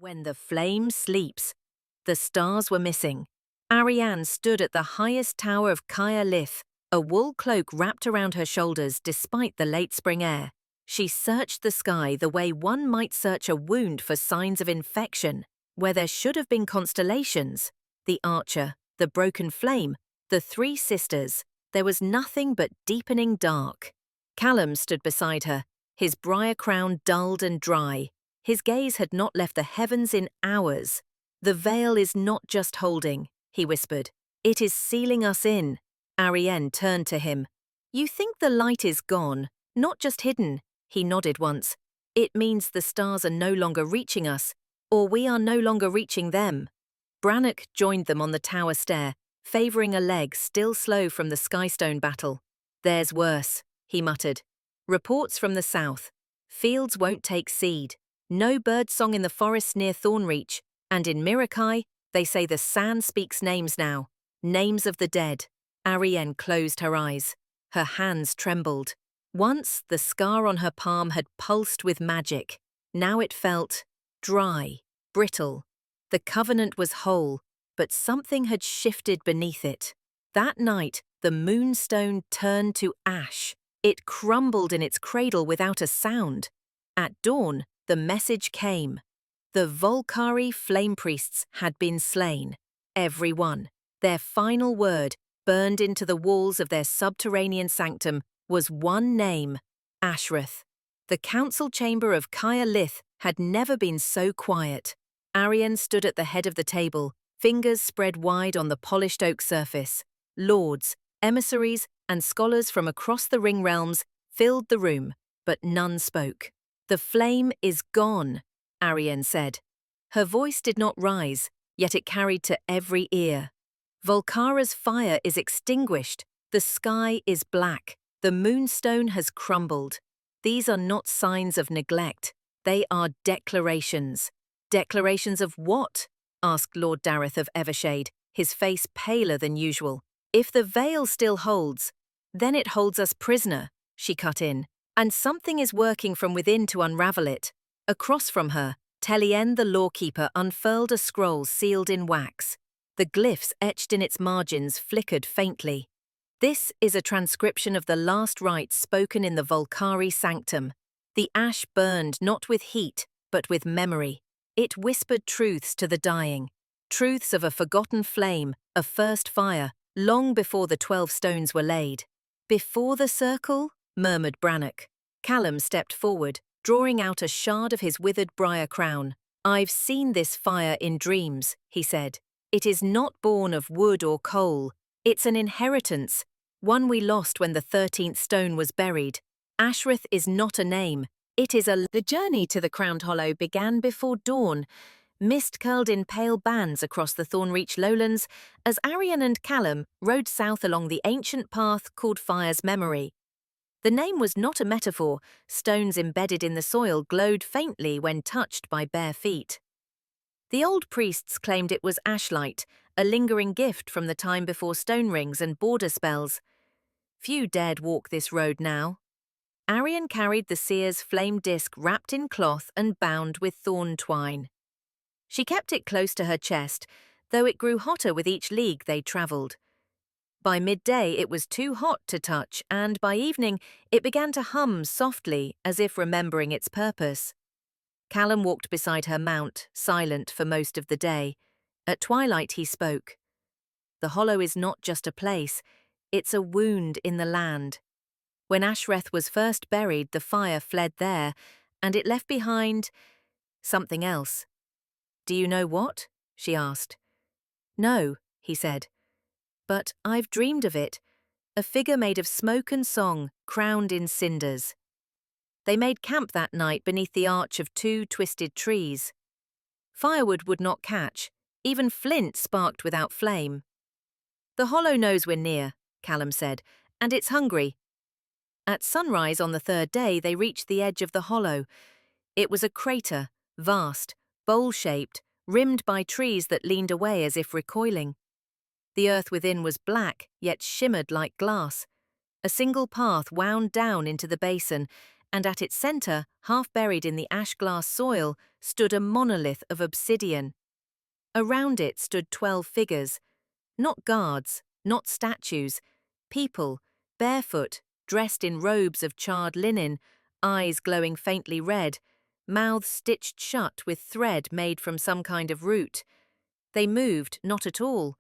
When the flame sleeps, the stars were missing. Ariane stood at the highest tower of Kaya Lith, a wool cloak wrapped around her shoulders despite the late spring air. She searched the sky the way one might search a wound for signs of infection, where there should have been constellations. The archer, the broken flame, the three sisters, there was nothing but deepening dark. Callum stood beside her, his briar crown dulled and dry. His gaze had not left the heavens in hours. "The veil is not just holding," he whispered. "It is sealing us in." Ariane turned to him. "You think the light is gone, not just hidden," he nodded once. "It means the stars are no longer reaching us, or we are no longer reaching them." Brannock joined them on the tower stair, favouring a leg still slow from the Skystone battle. "There's worse," he muttered. "Reports from the south. Fields won't take seed. No birdsong in the forests near Thornreach, and in Mirakai, they say the sand speaks names now, names of the dead." Ariane closed her eyes. Her hands trembled. Once, the scar on her palm had pulsed with magic. Now it felt dry, brittle. The covenant was whole, but something had shifted beneath it. That night, the moonstone turned to ash. It crumbled in its cradle without a sound. At dawn, the message came. The Volcari flame priests had been slain. Every one. Their final word, burned into the walls of their subterranean sanctum, was one name: Ashrith. The council chamber of Kaya Lith had never been so quiet. Ariane stood at the head of the table, fingers spread wide on the polished oak surface. Lords, emissaries, and scholars from across the ring realms filled the room, but none spoke. "The flame is gone," Ariane said. Her voice did not rise, yet it carried to every ear. "Volcara's fire is extinguished. The sky is black. The moonstone has crumbled. These are not signs of neglect. They are declarations." "Declarations of what?" asked Lord Dareth of Evershade, his face paler than usual. "If the veil still holds, then it holds us prisoner," she cut in. "And something is working from within to unravel it." Across from her, Telien the lawkeeper unfurled a scroll sealed in wax. The glyphs etched in its margins flickered faintly. "This is a transcription of the last rites spoken in the Volcari sanctum." The ash burned not with heat, but with memory. It whispered truths to the dying, truths of a forgotten flame, a first fire, long before the 12 stones were laid. "Before the circle?" murmured Brannock. Callum stepped forward, drawing out a shard of his withered briar crown. "I've seen this fire in dreams," he said. "It is not born of wood or coal. It's an inheritance, one we lost when the 13th stone was buried. Ashrith is not a name. It is a..." The journey to the Crowned Hollow began before dawn. Mist curled in pale bands across the Thornreach lowlands as Ariane and Callum rode south along the ancient path called Fire's Memory. The name was not a metaphor. Stones embedded in the soil glowed faintly when touched by bare feet. The old priests claimed it was ashlight, a lingering gift from the time before stone rings and border spells. Few dared walk this road now. Ariane carried the seer's flame disc wrapped in cloth and bound with thorn twine. She kept it close to her chest, though it grew hotter with each league they travelled. By midday it was too hot to touch, and by evening it began to hum softly as if remembering its purpose. Callum walked beside her mount, silent for most of the day. At twilight he spoke. "The hollow is not just a place, it's a wound in the land. When Ashrith was first buried, the fire fled there, and it left behind something else." "Do you know what?" she asked. "No," he said. "But I've dreamed of it, a figure made of smoke and song, crowned in cinders." They made camp that night beneath the arch of 2 twisted trees. Firewood would not catch, even flint sparked without flame. "The hollow knows we're near," Callum said, "and it's hungry." At sunrise on the 3rd day they reached the edge of the hollow. It was a crater, vast, bowl-shaped, rimmed by trees that leaned away as if recoiling. The earth within was black, yet shimmered like glass. A single path wound down into the basin, and at its center, half buried in the ash-glass soil, stood a monolith of obsidian. Around it stood 12 figures, not guards, not statues, people, barefoot, dressed in robes of charred linen, eyes glowing faintly red, mouths stitched shut with thread made from some kind of root. They moved not at all,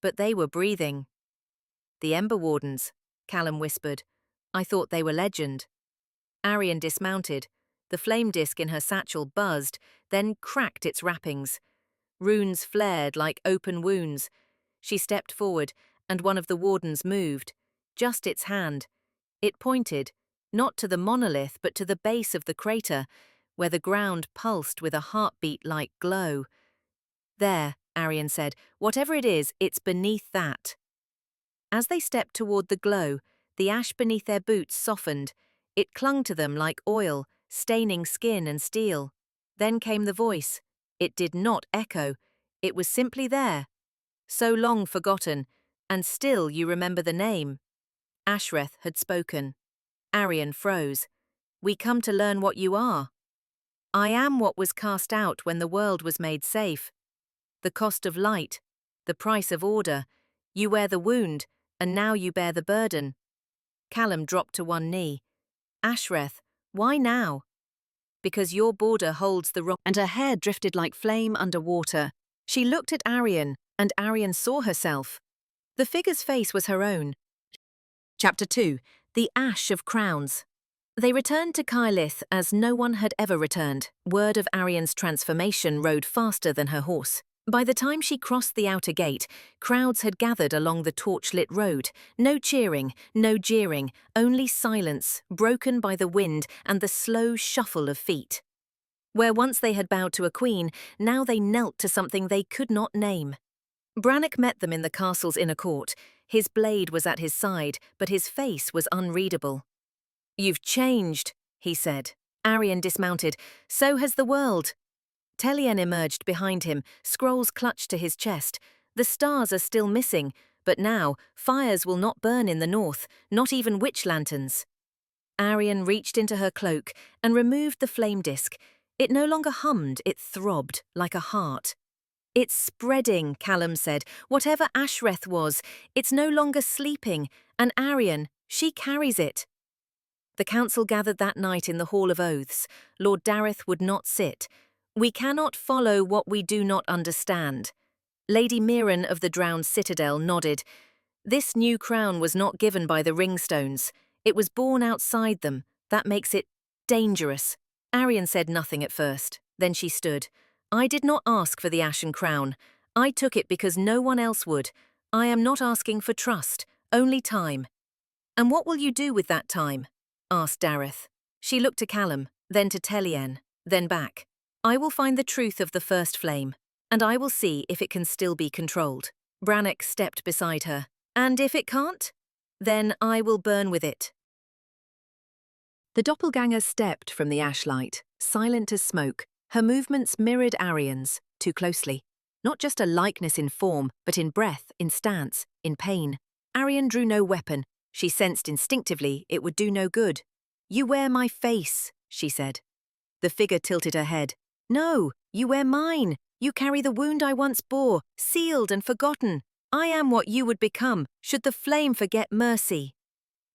but they were breathing. "The Ember Wardens," Callum whispered. "I thought they were legend." Arian dismounted. The flame disk in her satchel buzzed, then cracked its wrappings. Runes flared like open wounds. She stepped forward, and one of the wardens moved. Just its hand. It pointed, not to the monolith but to the base of the crater, where the ground pulsed with a heartbeat-like glow. "There," Arian said, "whatever it is, it's beneath that." As they stepped toward the glow, the ash beneath their boots softened. It clung to them like oil, staining skin and steel. Then came the voice. It did not echo. It was simply there. So long forgotten, and still you remember the name. Ashreth had spoken. Arian froze. "We come to learn what you are." "I am what was cast out when the world was made safe. The cost of light, the price of order. You wear the wound, and now you bear the burden." Callum dropped to one knee. "Ashreth, why now?" "Because your border holds the rock." And her hair drifted like flame underwater. She looked at Arian, and Arian saw herself. The figure's face was her own. Chapter 2. The Ash of Crowns. They returned to Kylith as no one had ever returned. Word of Arian's transformation rode faster than her horse. By the time she crossed the outer gate, crowds had gathered along the torchlit road. No cheering, no jeering, only silence, broken by the wind and the slow shuffle of feet. Where once they had bowed to a queen, now they knelt to something they could not name. Brannock met them in the castle's inner court. His blade was at his side, but his face was unreadable. "You've changed," he said. Arian dismounted. "So has the world." Telian emerged behind him, scrolls clutched to his chest. "The stars are still missing, but now fires will not burn in the north, not even witch lanterns." Arian reached into her cloak and removed the flame disk. It no longer hummed, it throbbed like a heart. "It's spreading," Callum said. "Whatever Ashreth was, it's no longer sleeping, and Arian, she carries it." The council gathered that night in the Hall of Oaths. Lord Dareth would not sit. "We cannot follow what we do not understand." Lady Mirren of the Drowned Citadel nodded. "This new crown was not given by the ringstones. It was born outside them. That makes it dangerous." Arian said nothing at first. Then she stood. "I did not ask for the Ashen crown. I took it because no one else would. I am not asking for trust, only time." "And what will you do with that time?" asked Dareth. She looked to Callum, then to Telian, then back. "I will find the truth of the first flame, and I will see if it can still be controlled." Brannock stepped beside her. "And if it can't? Then I will burn with it." The doppelganger stepped from the ashlight, silent as smoke. Her movements mirrored Arian's, too closely. Not just a likeness in form, but in breath, in stance, in pain. Arian drew no weapon. She sensed instinctively it would do no good. "You wear my face," she said. The figure tilted her head. "No, you wear mine. You carry the wound I once bore, sealed and forgotten. I am what you would become, should the flame forget mercy."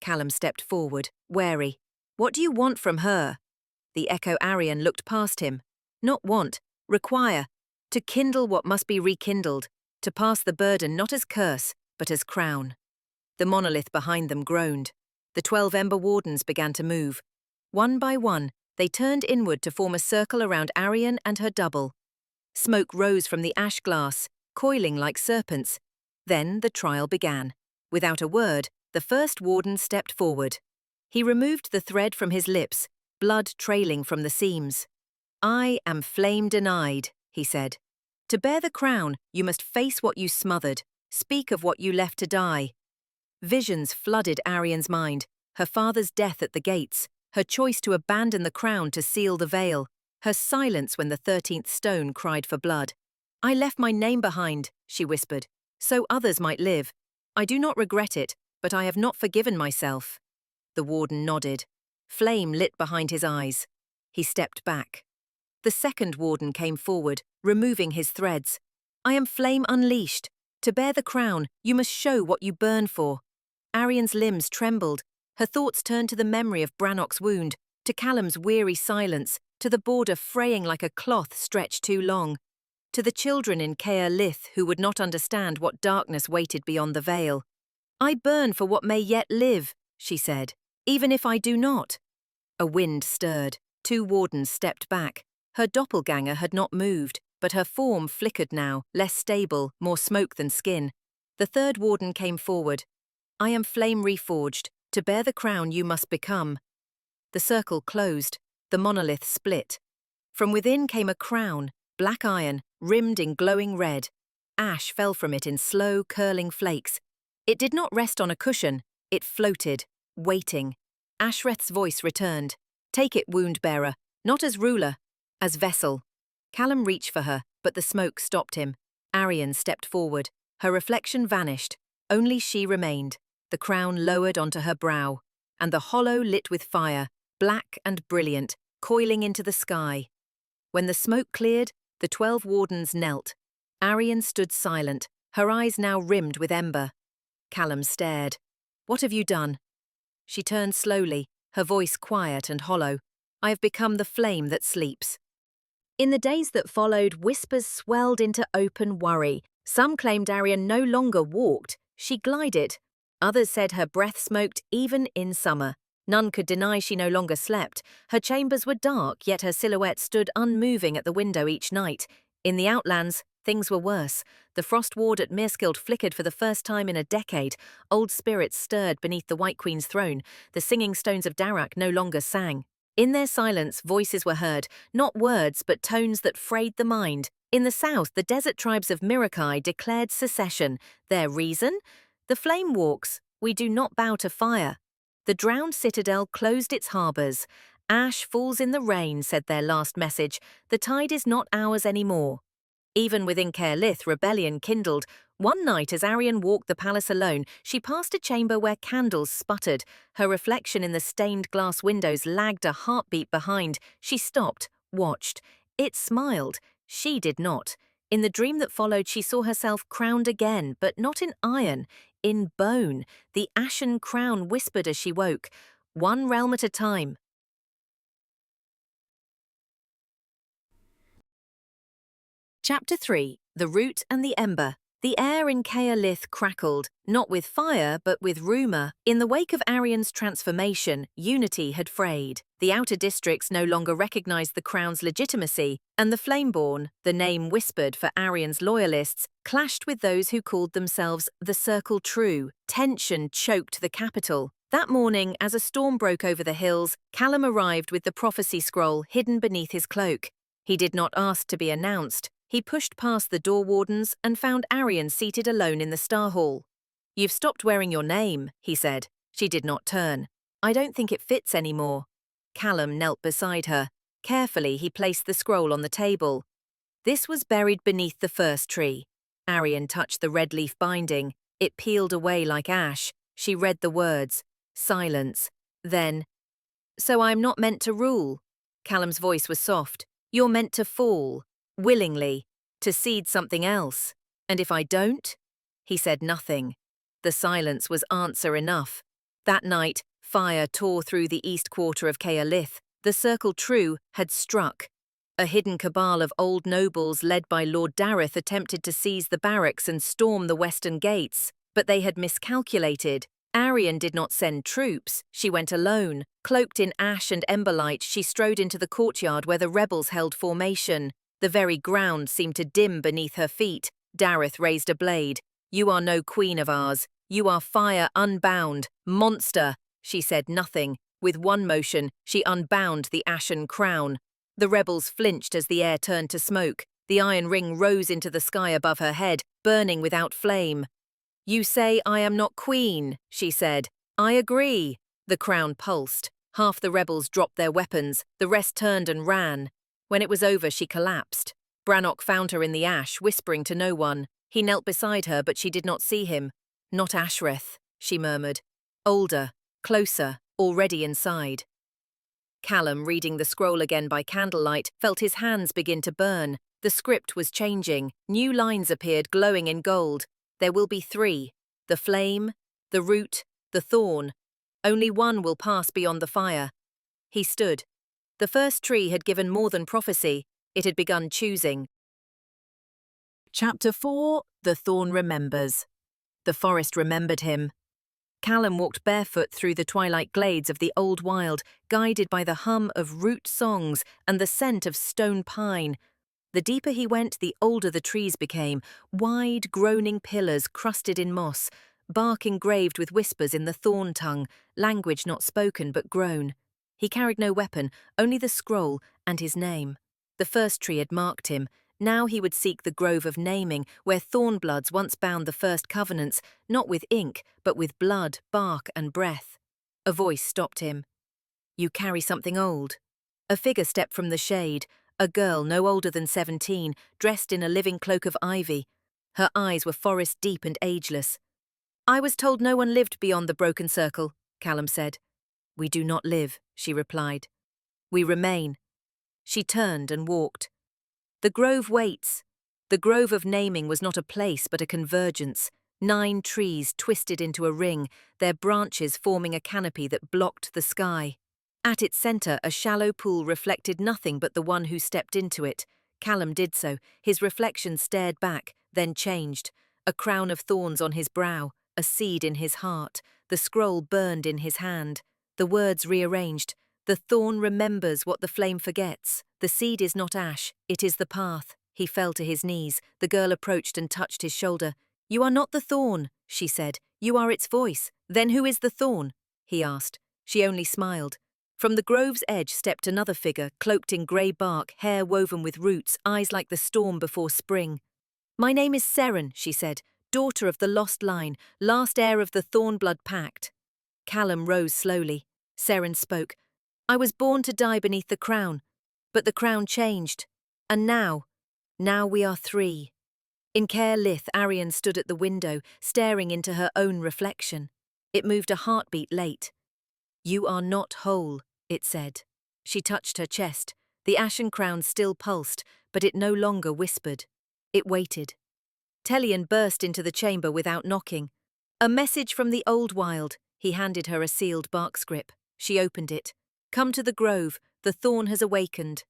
Callum stepped forward, wary. "What do you want from her?" The Echo Arian looked past him. "Not want, require. To kindle what must be rekindled. To pass the burden not as curse, but as crown." The monolith behind them groaned. The 12 Ember Wardens began to move. One by one, they turned inward to form a circle around Arian and her double. Smoke rose from the ash glass, coiling like serpents. Then the trial began. Without a word, the first warden stepped forward. He removed the thread from his lips, blood trailing from the seams. "I am flame denied," he said. "To bear the crown, you must face what you smothered, speak of what you left to die." Visions flooded Arian's mind, her father's death at the gates, her choice to abandon the crown to seal the veil, her silence when the 13th stone cried for blood. "I left my name behind," she whispered, "so others might live. I do not regret it, but I have not forgiven myself." The warden nodded. Flame lit behind his eyes. He stepped back. The second warden came forward, removing his threads. I am Flame unleashed. To bear the crown, you must show what you burn for. Arian's limbs trembled. Her thoughts turned to the memory of Brannock's wound, to Callum's weary silence, to the border fraying like a cloth stretched too long, to the children in Caer Lith who would not understand what darkness waited beyond the veil. I burn for what may yet live, she said, even if I do not. A wind stirred. 2 wardens stepped back. Her doppelganger had not moved, but her form flickered now, less stable, more smoke than skin. The 3rd warden came forward. I am Flame reforged. To bear the crown you must become. The circle closed. The monolith split. From within came a crown, black iron, rimmed in glowing red. Ash fell from it in slow, curling flakes. It did not rest on a cushion. It floated, waiting. Ashreth's voice returned. Take it, wound-bearer, not as ruler, as vessel. Callum reached for her, but the smoke stopped him. Arian stepped forward. Her reflection vanished. Only she remained, the crown lowered onto her brow, and the hollow lit with fire, black and brilliant, coiling into the sky. When the smoke cleared, the 12 wardens knelt. Arian stood silent, her eyes now rimmed with ember. Callum stared. What have you done? She turned slowly, her voice quiet and hollow. I have become the flame that sleeps. In the days that followed, whispers swelled into open worry. Some claimed Arian no longer walked, she glided. Others said her breath smoked even in summer. None could deny she no longer slept. Her chambers were dark, yet her silhouette stood unmoving at the window each night. In the outlands, things were worse. The frost ward at Mirskild flickered for the first time in a decade. Old spirits stirred beneath the White Queen's throne. The singing stones of Darak no longer sang. In their silence, voices were heard, not words but tones that frayed the mind. In the south, the desert tribes of Mirakai declared secession. Their reason? The flame walks. We do not bow to fire. The drowned citadel closed its harbours. Ash falls in the rain, said their last message. The tide is not ours anymore. Even within Caer Lith, rebellion kindled. One night, as Arian walked the palace alone, she passed a chamber where candles sputtered. Her reflection in the stained glass windows lagged a heartbeat behind. She stopped, watched. It smiled. She did not. In the dream that followed, she saw herself crowned again, but not in iron, in bone. The ashen crown whispered as she woke, one realm at a time. Chapter 3. The Root and the Ember. The air in Caer Lith crackled, not with fire, but with rumour. In the wake of Arian's transformation, unity had frayed. The outer districts no longer recognised the crown's legitimacy, and the Flameborn, the name whispered for Arian's loyalists, clashed with those who called themselves the Circle True. Tension choked the capital. That morning, as a storm broke over the hills, Callum arrived with the prophecy scroll hidden beneath his cloak. He did not ask to be announced. He pushed past the door wardens and found Arian seated alone in the Star Hall. You've stopped wearing your name, he said. She did not turn. I don't think it fits anymore. Callum knelt beside her. Carefully, he placed the scroll on the table. This was buried beneath the first tree. Arian touched the red leaf binding. It peeled away like ash. She read the words. Silence. Then, so I'm not meant to rule. Callum's voice was soft. You're meant to fall. Willingly, to cede something else. And if I don't? He said nothing. The silence was answer enough. That night, fire tore through the east quarter of Caer Lith. The Circle True had struck. A hidden cabal of old nobles led by Lord Dareth attempted to seize the barracks and storm the western gates, but they had miscalculated. Arian did not send troops. She went alone. Cloaked in ash and emberlight, she strode into the courtyard where the rebels held formation. The very ground seemed to dim beneath her feet. Dareth raised a blade. You are no queen of ours. You are fire unbound. Monster! She said nothing. With one motion, she unbound the ashen crown. The rebels flinched as the air turned to smoke. The iron ring rose into the sky above her head, burning without flame. You say I am not queen, she said. I agree. The crown pulsed. Half the rebels dropped their weapons. The rest turned and ran. When it was over, she collapsed. Brannock found her in the ash, whispering to no one. He knelt beside her, but she did not see him. Not Ashreth, she murmured. Older, closer, already inside. Callum, reading the scroll again by candlelight, felt his hands begin to burn. The script was changing. New lines appeared, glowing in gold. There will be 3. The flame, the root, the thorn. Only one will pass beyond the fire. He stood. The first tree had given more than prophecy. It had begun choosing. Chapter 4. The Thorn Remembers. The forest remembered him. Callum walked barefoot through the twilight glades of the old wild, guided by the hum of root songs and the scent of stone pine. The deeper he went, the older the trees became, wide, groaning pillars crusted in moss, bark engraved with whispers in the thorn tongue, language not spoken but grown. He carried no weapon, only the scroll and his name. The first tree had marked him. Now he would seek the grove of naming, where thornbloods once bound the first covenants, not with ink, but with blood, bark, and breath. A voice stopped him. "You carry something old." A figure stepped from the shade, a girl no older than 17, dressed in a living cloak of ivy. Her eyes were forest deep and ageless. "I was told no one lived beyond the broken circle," Callum said. "We do not live," she replied. "We remain." She turned and walked. The grove waits. The grove of naming was not a place but a convergence. 9 trees twisted into a ring, their branches forming a canopy that blocked the sky. At its centre, a shallow pool reflected nothing but the one who stepped into it. Callum did so. His reflection stared back, then changed. A crown of thorns on his brow, a seed in his heart. The scroll burned in his hand. The words rearranged. "The thorn remembers what the flame forgets. The seed is not ash, it is the path." He fell to his knees. The girl approached and touched his shoulder. "You are not the thorn," she said. "You are its voice." "Then who is the thorn?" he asked. She only smiled. From the grove's edge stepped another figure, cloaked in grey bark, hair woven with roots, eyes like the storm before spring. "My name is Seren," she said, "daughter of the lost line, last heir of the Thornblood Pact." Callum rose slowly. Seren spoke. "I was born to die beneath the crown, but the crown changed. And now we are 3. In Caer Lith, Arian stood at the window, staring into her own reflection. It moved a heartbeat late. "You are not whole," it said. She touched her chest. The ashen crown still pulsed, but it no longer whispered. It waited. Telian burst into the chamber without knocking. "A message from the old wild." He handed her a sealed bark scrip. She opened it. "Come to the grove, the thorn has awakened."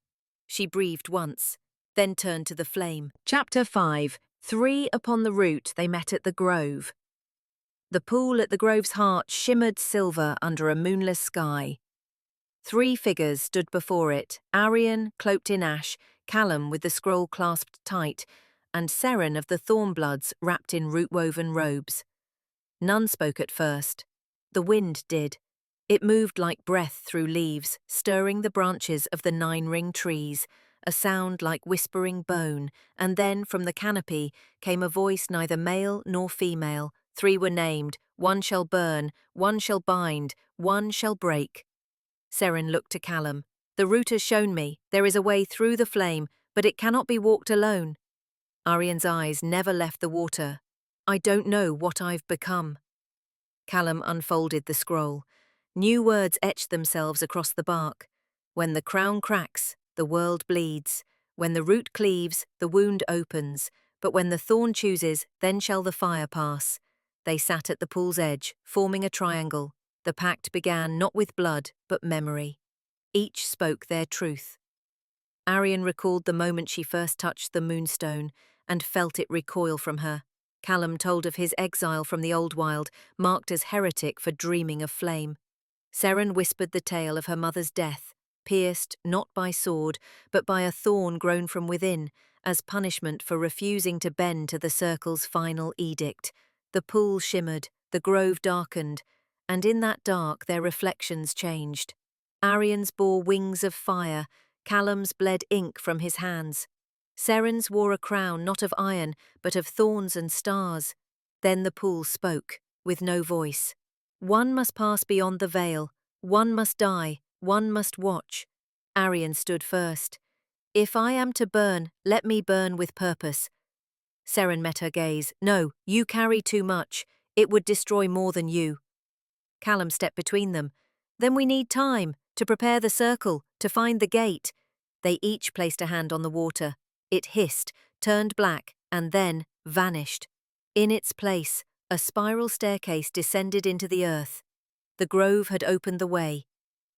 She breathed once, then turned to the flame. Chapter 5. 3 upon the route they met at the grove. The pool at the grove's heart shimmered silver under a moonless sky. 3 figures stood before it, Arian, cloaked in ash, Callum with the scroll clasped tight, and Seren of the Thornbloods wrapped in root-woven robes. None spoke at first. The wind did. It moved like breath through leaves, stirring the branches of the 9-ring trees, a sound like whispering bone, and then from the canopy came a voice neither male nor female. 3 were named, one shall burn, one shall bind, one shall break. Seren looked to Callum. "The root has shown me, there is a way through the flame, but it cannot be walked alone." Arian's eyes never left the water. "I don't know what I've become." Callum unfolded the scroll. New words etched themselves across the bark. "When the crown cracks, the world bleeds. When the root cleaves, the wound opens. But when the thorn chooses, then shall the fire pass." They sat at the pool's edge, forming a triangle. The pact began not with blood, but memory. Each spoke their truth. Arian recalled the moment she first touched the moonstone and felt it recoil from her. Callum told of his exile from the old wild, marked as heretic for dreaming of flame. Seren whispered the tale of her mother's death, pierced not by sword, but by a thorn grown from within, as punishment for refusing to bend to the circle's final edict. The pool shimmered, the grove darkened, and in that dark their reflections changed. Arian's bore wings of fire, Callum's bled ink from his hands. Seren's wore a crown not of iron, but of thorns and stars. Then the pool spoke, with no voice. "One must pass beyond the veil, one must die, one must watch." Arian stood first. "If I am to burn, let me burn with purpose." Seren met her gaze. "No, you carry too much. It would destroy more than you." Callum stepped between them. "Then we need time. to prepare the circle, to find the gate. They each placed a hand on the water. It hissed, turned black, and then vanished. In its place, a spiral staircase descended into the earth. The grove had opened the way,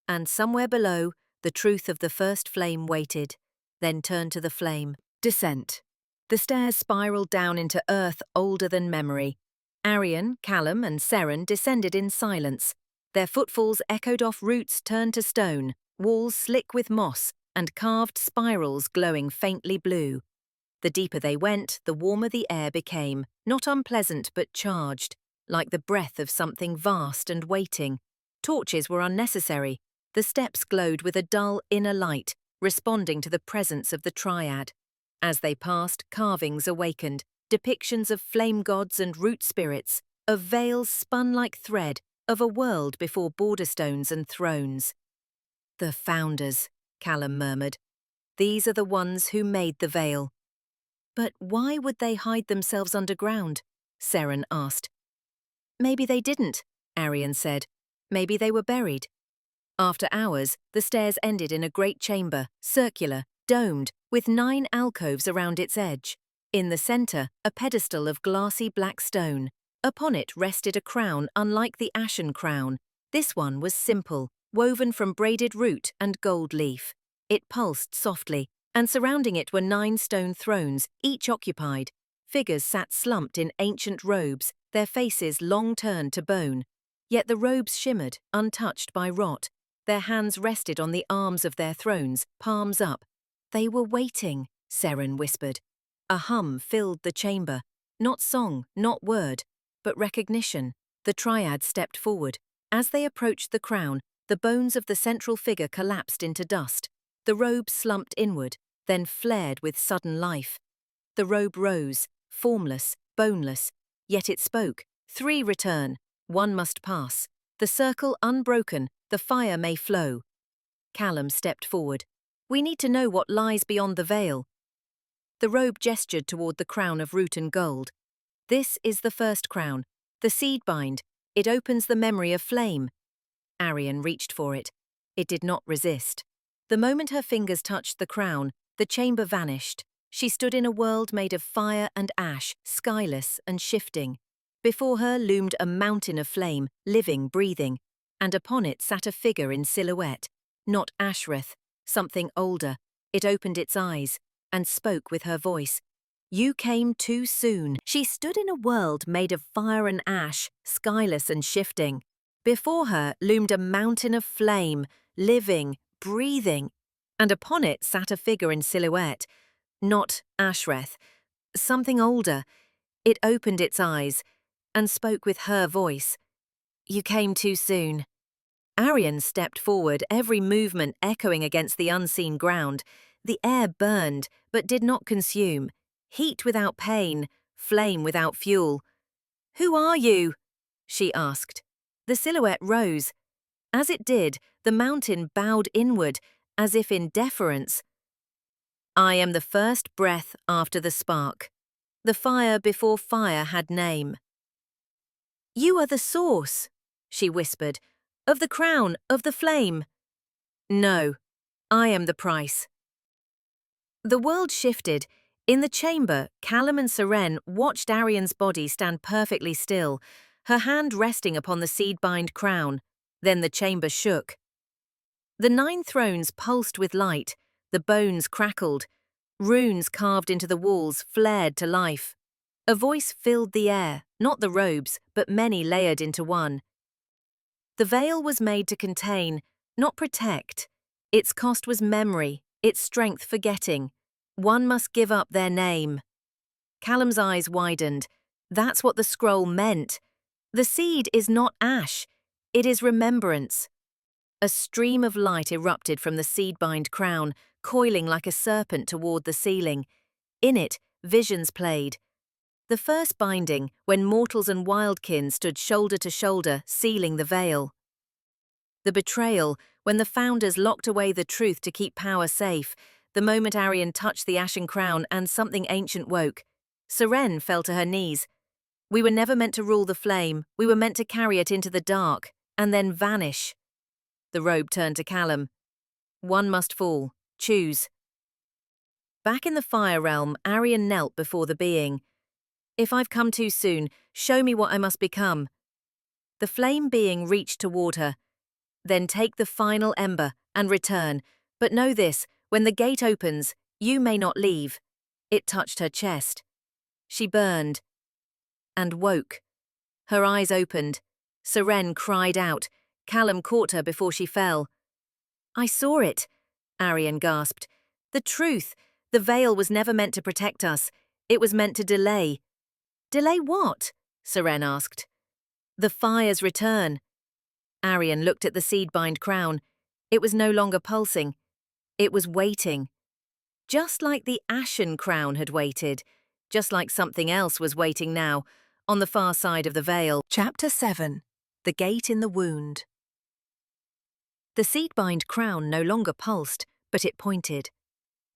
and somewhere below, the truth of the first flame waited, then turned to the flame. Descent. The stairs spiraled down into earth older than memory. Arian, Callum, and Seren descended in silence. Their footfalls echoed off roots turned to stone, walls slick with moss, and carved spirals glowing faintly blue. The deeper they went, the warmer the air became, not unpleasant but charged, like the breath of something vast and waiting. Torches were unnecessary. The steps glowed with a dull inner light, responding to the presence of the triad. As they passed, carvings awakened, depictions of flame gods and root spirits, of veils spun like thread, of a world before border stones and thrones. "The founders," Callum murmured. "These are the ones who made the veil." "But why would they hide themselves underground?" Seren asked. "Maybe they didn't," Arian said. "Maybe they were buried." After hours, the stairs ended in a great chamber, circular, domed, with 9 alcoves around its edge. In the centre, a pedestal of glassy black stone. Upon it rested a crown unlike the Ashen crown. This one was simple, woven from braided root and gold leaf. It pulsed softly, and surrounding it were 9 stone thrones, each occupied. Figures sat slumped in ancient robes, their faces long turned to bone. Yet the robes shimmered, untouched by rot. Their hands rested on the arms of their thrones, palms up. "They were waiting," Seren whispered. A hum filled the chamber. Not song, not word, but recognition. The triad stepped forward. As they approached the crown, the bones of the central figure collapsed into dust. The robe slumped inward, then flared with sudden life. The robe rose, formless, boneless, yet it spoke. 3 return, 1 must pass. The circle unbroken, the fire may flow. Callum stepped forward. "We need to know what lies beyond the veil." The robe gestured toward the crown of root and gold. "This is the first crown, the seed bind. It opens the memory of flame." Arian reached for it. It did not resist. The moment her fingers touched the crown, the chamber vanished. She stood in a world made of fire and ash, skyless and shifting. Before her loomed a mountain of flame, living, breathing, and upon it sat a figure in silhouette. Not Ashreth, something older. It opened its eyes and spoke with her voice. "You came too soon." She stood in a world made of fire and ash, skyless and shifting. Before her loomed a mountain of flame, living, breathing, and upon it sat a figure in silhouette. Not Ashreth, something older. It opened its eyes and spoke with her voice. "You came too soon." Arian stepped forward, every movement echoing against the unseen ground. The air burned, but did not consume. Heat without pain, flame without fuel. "Who are you?" she asked. The silhouette rose. As it did, the mountain bowed inward, as if in deference. "I am the first breath after the spark. The fire before fire had name." "You are the source," she whispered, "of the crown, of the flame." "No, I am the price." The world shifted. In the chamber, Callum and Seren watched Arian's body stand perfectly still, her hand resting upon the seed-bind crown. Then the chamber shook. The 9 thrones pulsed with light, the bones crackled. Runes carved into the walls flared to life. A voice filled the air, not the robes, but many layered into one. The veil was made to contain, not protect. Its cost was memory, its strength forgetting. One must give up their name. Callum's eyes widened. That's what the scroll meant. The seed is not ash, it is remembrance. A stream of light erupted from the seed-bind crown, coiling like a serpent toward the ceiling. In it, visions played. The first binding, when mortals and wildkin stood shoulder to shoulder, sealing the veil. The betrayal, when the founders locked away the truth to keep power safe. The moment Arian touched the ashen crown and something ancient woke. Seren fell to her knees. "We were never meant to rule the flame, we were meant to carry it into the dark, and then vanish." The robe turned to Callum. One must fall. Choose. Back in the fire realm, Arian knelt before the being. If I've come too soon, show me what I must become. The flame being reached toward her. Then take the final ember and return. But know this, when the gate opens, you may not leave. It touched her chest. She burned. And woke. Her eyes opened. Seren cried out. Callum caught her before she fell. I saw it, Arian gasped. The truth. The veil was never meant to protect us. It was meant to delay. Delay what? Seren asked. The fire's return. Arian looked at the seed-bind crown. It was no longer pulsing. It was waiting. Just like the Ashen crown had waited. Just like something else was waiting now, on the far side of the veil. Chapter 7. The Gate in the Wound. The seed-bind crown no longer pulsed, but it pointed.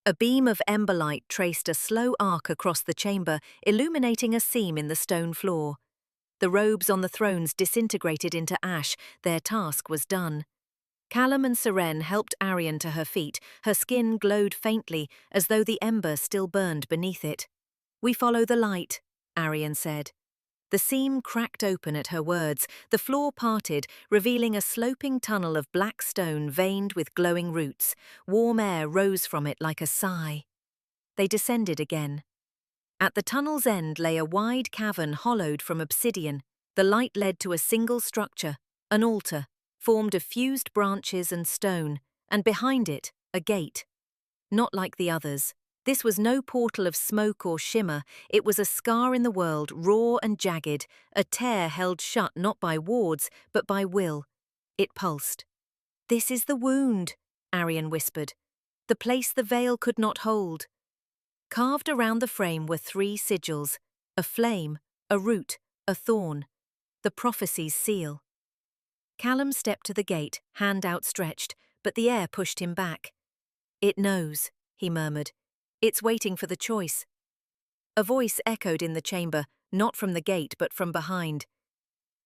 A beam of ember light traced a slow arc across the chamber, illuminating a seam in the stone floor. The robes on the thrones disintegrated into ash. Their task was done. Callum and Seren helped Arian to her feet. Her skin glowed faintly, as though the ember still burned beneath it. We follow the light, Arian said. The seam cracked open at her words. The floor parted, revealing a sloping tunnel of black stone veined with glowing roots. Warm air rose from it like a sigh. They descended again. At the tunnel's end lay a wide cavern hollowed from obsidian. The light led to a single structure, an altar, formed of fused branches and stone, and behind it, a gate. Not like the others. This was no portal of smoke or shimmer. It was a scar in the world, raw and jagged, a tear held shut not by wards, but by will. It pulsed. This is the wound, Arian whispered. The place the veil could not hold. Carved around the frame were 3 sigils, a flame, a root, a thorn, the prophecy's seal. Callum stepped to the gate, hand outstretched, but the air pushed him back. It knows, he murmured. It's waiting for the choice. A voice echoed in the chamber, not from the gate but from behind.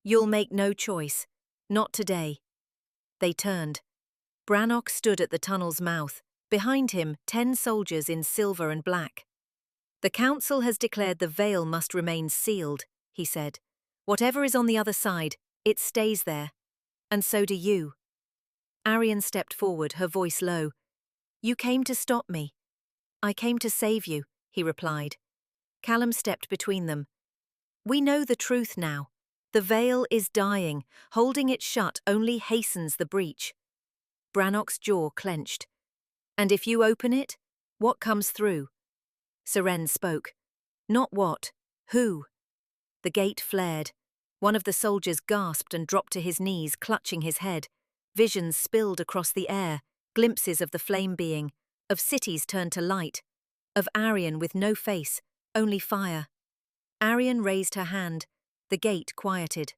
You'll make no choice. Not today. They turned. Brannock stood at the tunnel's mouth. Behind him, 10 soldiers in silver and black. The council has declared the veil must remain sealed, he said. Whatever is on the other side, it stays there. And so do you. Arian stepped forward, her voice low. You came to stop me. I came to save you, he replied. Callum stepped between them. We know the truth now. The veil is dying. Holding it shut only hastens the breach. Brannock's jaw clenched. And if you open it, what comes through? Seren spoke. Not what, who? The gate flared. One of the soldiers gasped and dropped to his knees, clutching his head. Visions spilled across the air, glimpses of the flame being, of cities turned to light, of Arian with no face, only fire. Arian raised her hand. The gate quieted.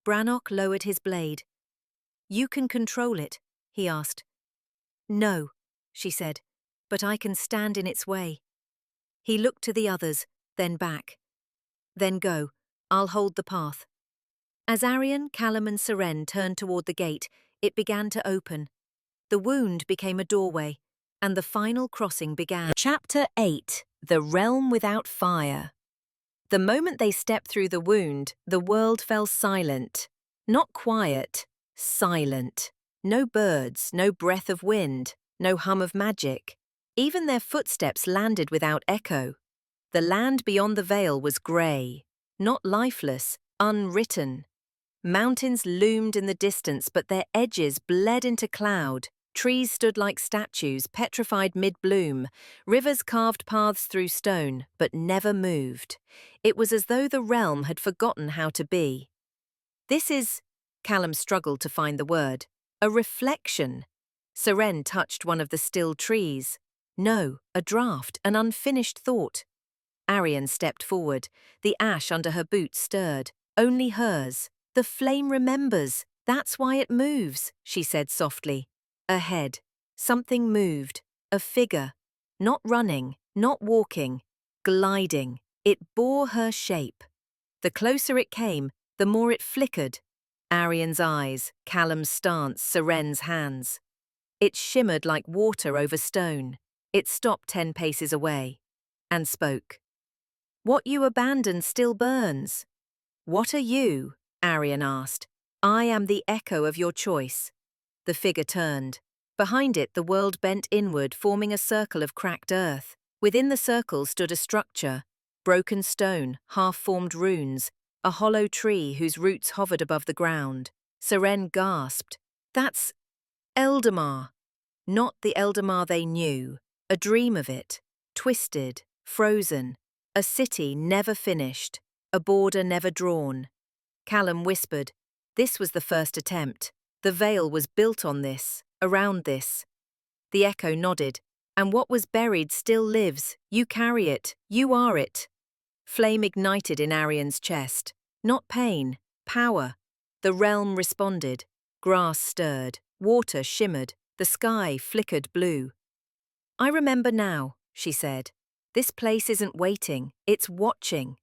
Brannock lowered his blade. You can control it, he asked. No, she said, but I can stand in its way. He looked to the others, then back. Then go. I'll hold the path. As Arian, Callum and Seren turned toward the gate, it began to open. The wound became a doorway, and the final crossing began. Chapter 8. The Realm Without Fire. The moment they stepped through the wound, the world fell silent. Not quiet, silent. No birds, no breath of wind, no hum of magic. Even their footsteps landed without echo. The land beyond the veil was grey, not lifeless, unwritten. Mountains loomed in the distance, but their edges bled into cloud. Trees stood like statues, petrified mid-bloom. Rivers carved paths through stone, but never moved. It was as though the realm had forgotten how to be. This is, Callum struggled to find the word, a reflection. Seren touched one of the still trees. No, a draft, an unfinished thought. Arian stepped forward. The ash under her boots stirred. Only hers. The flame remembers. That's why it moves, she said softly. Ahead. Something moved. A figure. Not running, not walking. Gliding. It bore her shape. The closer it came, the more it flickered. Arian's eyes, Callum's stance, Seren's hands. It shimmered like water over stone. It stopped 10 paces away and spoke. "What you abandoned still burns." "What are you?" Arian asked. "I am the echo of your choice." The figure turned. Behind it, the world bent inward, forming a circle of cracked earth. Within the circle stood a structure, broken stone, half-formed runes, a hollow tree whose roots hovered above the ground. Seren gasped. "That's Eldemar." Not the Eldemar they knew, a dream of it, twisted, frozen, a city never finished, a border never drawn. Callum whispered, "This was the first attempt. The veil was built on this, around this." The echo nodded. "And what was buried still lives. You carry it. You are it." Flame ignited in Arian's chest. Not pain, power. The realm responded. Grass stirred, water shimmered, the sky flickered blue. "I remember now," she said. "This place isn't waiting, it's watching."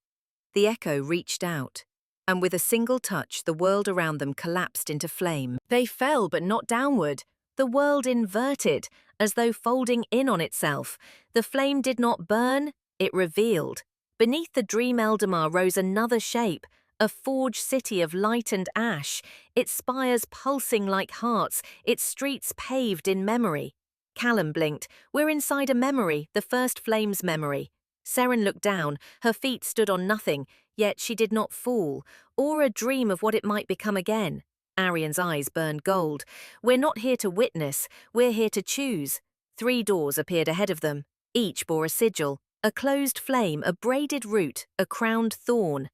The echo reached out, and with a single touch the world around them collapsed into flame. They fell, but not downward. The world inverted, as though folding in on itself. The flame did not burn, it revealed. Beneath the dream Eldemar rose another shape, a forged city of light and ash, its spires pulsing like hearts, its streets paved in memory. Callum blinked. "We're inside a memory, the first flame's memory." Seren looked down, her feet stood on nothing, yet she did not fall, or a dream of what it might become again. Arian's eyes burned gold. "We're not here to witness, we're here to choose." 3 doors appeared ahead of them. Each bore a sigil, a closed flame, a braided root, a crowned thorn.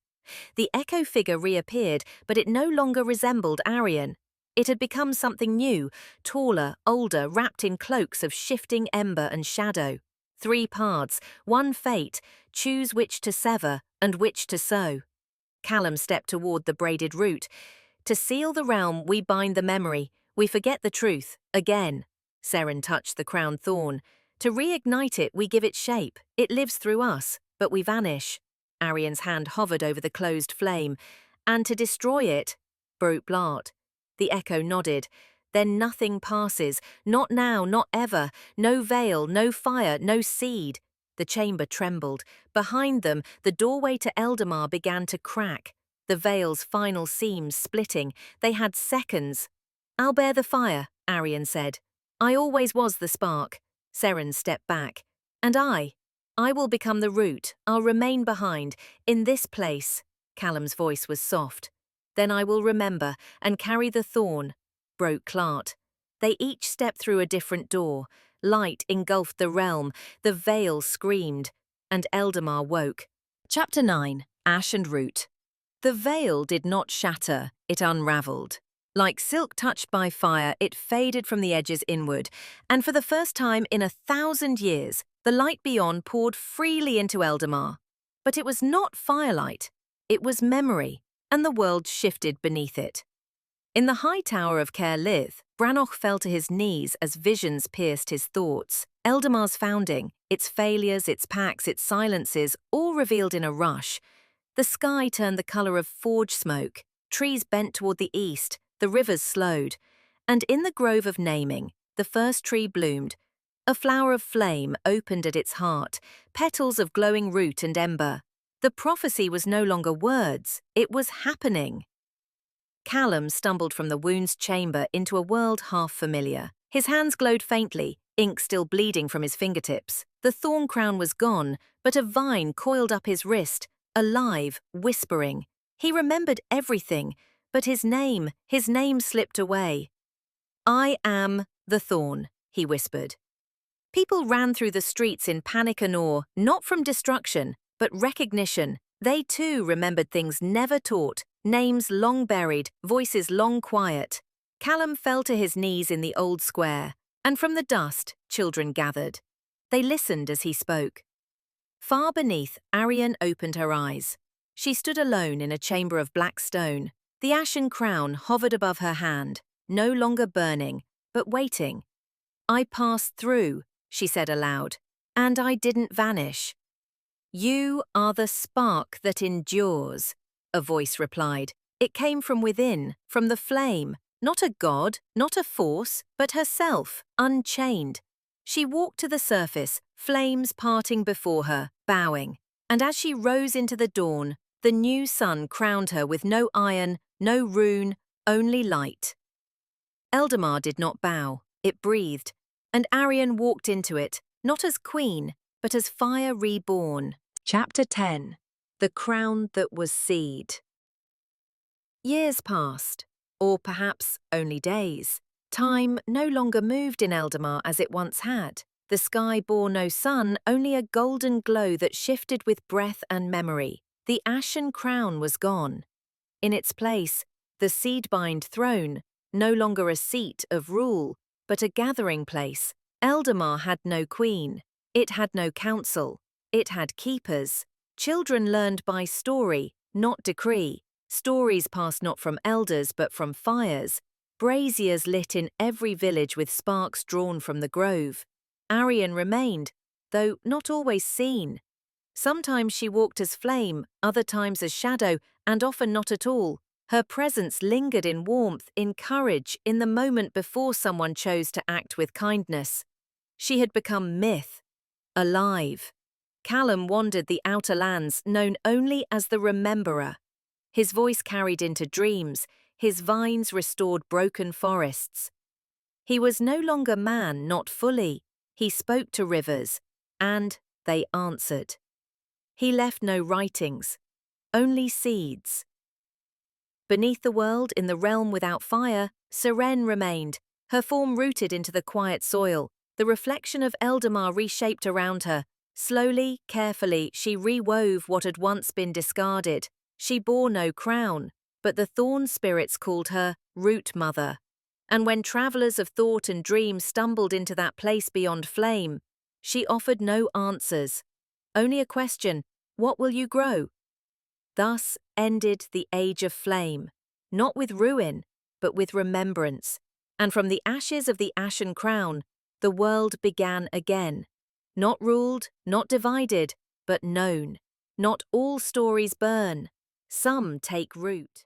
The echo figure reappeared, but it no longer resembled Arian. It had become something new, taller, older, wrapped in cloaks of shifting ember and shadow. 3 paths, one fate, choose which to sever and which to sow. Callum stepped toward the braided root. "To seal the realm, we bind the memory. We forget the truth, again." Seren touched the crowned thorn. "To reignite it, we give it shape. It lives through us, but we vanish." Arian's hand hovered over the closed flame. "And to destroy it, Brute Blart." The echo nodded. "Then nothing passes, not now, not ever. No veil, no fire, no seed." The chamber trembled. Behind them, the doorway to Eldemar began to crack. The veil's final seams splitting. They had seconds. "I'll bear the fire," Arian said. "I always was the spark." Seren stepped back. "And I will become the root. I'll remain behind, in this place." Callum's voice was soft. "Then I will remember and carry the thorn." Broke Clart. They each stepped through a different door. Light engulfed the realm, the veil screamed, and Eldemar woke. Chapter 9. Ash and Root. The veil did not shatter, it unravelled. Like silk touched by fire, it faded from the edges inward, and for the first time in 1,000 years, the light beyond poured freely into Eldemar. But it was not firelight, it was memory, and the world shifted beneath it. In the high tower of Caer Lith, Brannoch fell to his knees as visions pierced his thoughts. Eldemar's founding, its failures, its pacts, its silences, all revealed in a rush. The sky turned the colour of forge smoke, trees bent toward the east, the rivers slowed, and in the grove of naming, the first tree bloomed. A flower of flame opened at its heart, petals of glowing root and ember. The prophecy was no longer words, it was happening. Callum stumbled from the wound's chamber into a world half familiar. His hands glowed faintly, ink still bleeding from his fingertips. The thorn crown was gone, but a vine coiled up his wrist, alive, whispering. He remembered everything, but his name slipped away. "I am the thorn," he whispered. People ran through the streets in panic and awe, not from destruction, but recognition. They too remembered things never taught, names long buried, voices long quiet. Callum fell to his knees in the old square, and from the dust, children gathered. They listened as he spoke. Far beneath, Arian opened her eyes. She stood alone in a chamber of black stone. The ashen crown hovered above her hand, no longer burning, but waiting. "I passed through," she said aloud, "and I didn't vanish." "You are the spark that endures," a voice replied. It came from within, from the flame, not a god, not a force, but herself, unchained. She walked to the surface, flames parting before her, bowing. And as she rose into the dawn, the new sun crowned her with no iron, no rune, only light. Eldemar did not bow, it breathed, and Arian walked into it, not as queen, but as fire reborn. Chapter 10. The Crown That Was Seed. Years passed, or perhaps only days. Time no longer moved in Eldemar as it once had. The sky bore no sun, only a golden glow that shifted with breath and memory. The Ashen crown was gone. In its place, the seed-bind throne, no longer a seat of rule, but a gathering place. Eldemar had no queen. It had no council. It had keepers. Children learned by story, not decree. Stories passed not from elders but from fires. Braziers lit in every village with sparks drawn from the grove. Arian remained, though not always seen. Sometimes she walked as flame, other times as shadow, and often not at all. Her presence lingered in warmth, in courage, in the moment before someone chose to act with kindness. She had become myth, alive. Callum wandered the outer lands, known only as the Rememberer. His voice carried into dreams, his vines restored broken forests. He was no longer man, not fully. He spoke to rivers, and they answered. He left no writings, only seeds. Beneath the world, in the realm without fire, Seren remained, her form rooted into the quiet soil. The reflection of Eldemar reshaped around her. Slowly, carefully, she rewove what had once been discarded. She bore no crown, but the thorn spirits called her Root Mother. And when travelers of thought and dream stumbled into that place beyond flame, she offered no answers, only a question: what will you grow? Thus ended the Age of Flame, not with ruin, but with remembrance. And from the ashes of the Ashen crown, the world began again. Not ruled, not divided, but known. Not all stories burn. Some take root.